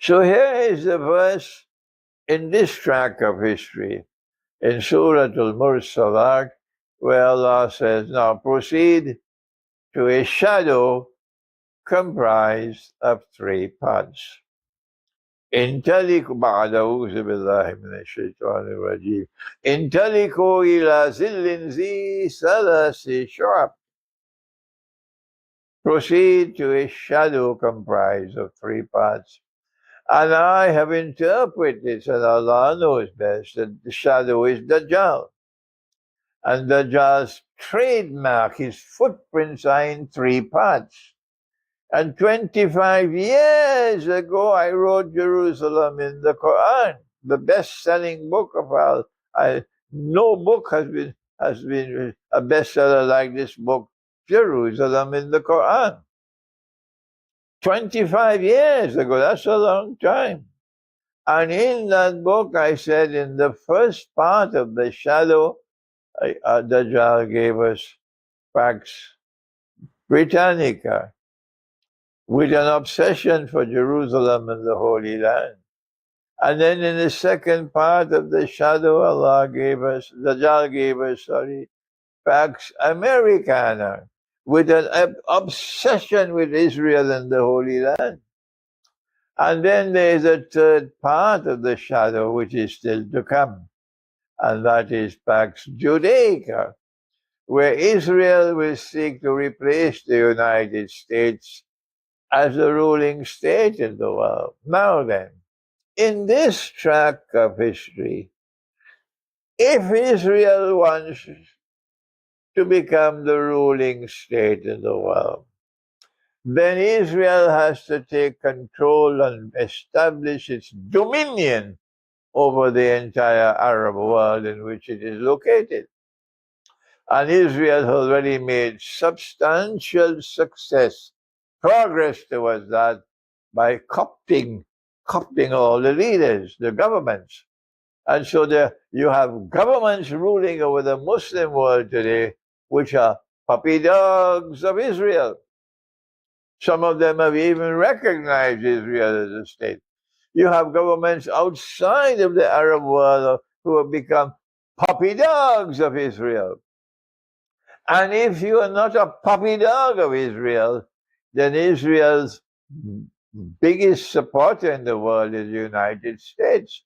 So here is the verse in this track of history, in Suren El-Murselat, where Allah says, now proceed to a shadow comprised of three parts. انطلقوا بعد أعوذ بالله من الشيطان الرجيم انطلقوا إلى ظل ذي ثلاث شعب. Proceed to a shadow comprised of three parts. And I have interpreted, and Allah knows best, that the shadow is Dajjal. And Dajjal's trademark, his footprints are in three parts. And 25 years ago, I wrote Jerusalem in the Quran, the best-selling book of all. No book has been a bestseller like this book, Jerusalem in the Quran. 25 years ago, that's a long time. And in that book, I said in the first part of the shadow, Dajjal gave us Pax Britannica, with an obsession for Jerusalem and the Holy Land. And then in the second part of the shadow, Dajjal gave us, Pax Americana, with an obsession with Israel and the Holy Land. And then there is a third part of the shadow which is still to come, and that is Pax Judaica, where Israel will seek to replace the United States as the ruling state in the world. Now then, in this track of history, if Israel wants to become the ruling state in the world, then Israel has to take control and establish its dominion over the entire Arab world in which it is located. And Israel has already made substantial progress towards that by copting all the leaders, the governments. And so you have governments ruling over the Muslim world today, which are puppy dogs of Israel. Some of them have even recognized Israel as a state. You have governments outside of the Arab world who have become puppy dogs of Israel. And if you are not a puppy dog of Israel, then Israel's biggest supporter in the world is the United States.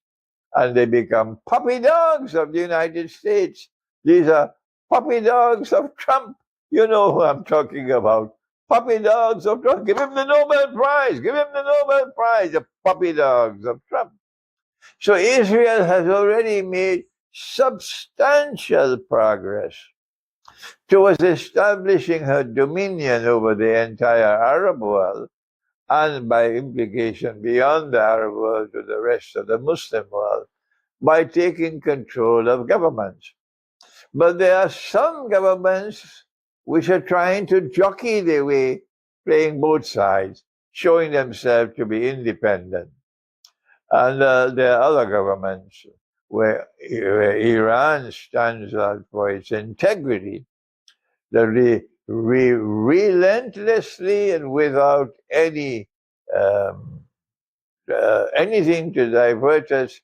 And they become puppy dogs of the United States. These are puppy dogs of Trump. You know who I'm talking about. Puppy dogs of Trump. Give him the Nobel Prize. Give him the Nobel Prize. The puppy dogs of Trump. So Israel has already made substantial progress towards establishing her dominion over the entire Arab world, and by implication beyond the Arab world to the rest of the Muslim world, by taking control of governments. But there are some governments which are trying to jockey their way, playing both sides, showing themselves to be independent. And there are other governments where Iran stands out for its integrity, that they relentlessly and without anything to divert us,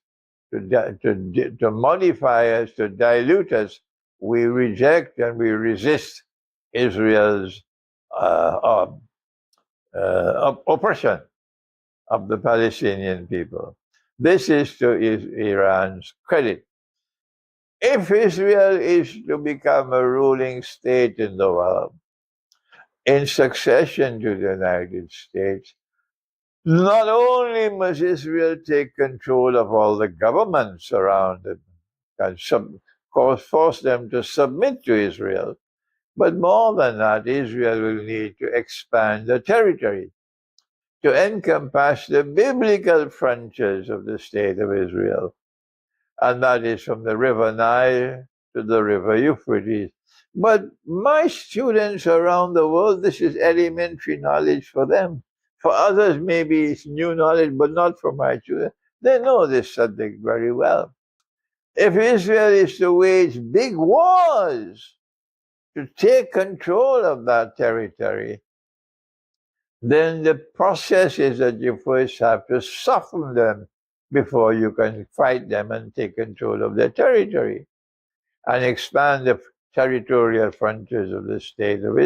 to modify us, to dilute us, we reject and we resist Israel's oppression of the Palestinian people. This is to Iran's credit. If Israel is to become a ruling state in the world, in succession to the United States, not only must Israel take control of all the governments around it and force them to submit to Israel, but more than that, Israel will need to expand the territory to encompass the biblical frontiers of the state of Israel. And that is from the river Nile to the river Euphrates. But my students around the world, this is elementary knowledge for them. For others, maybe it's new knowledge, but not for my students. They know this subject very well. If Israel is to wage big wars to take control of that territory, then the process is that you first have to soften them before you can fight them and take control of their territory and expand the territorial frontiers of the state of Israel.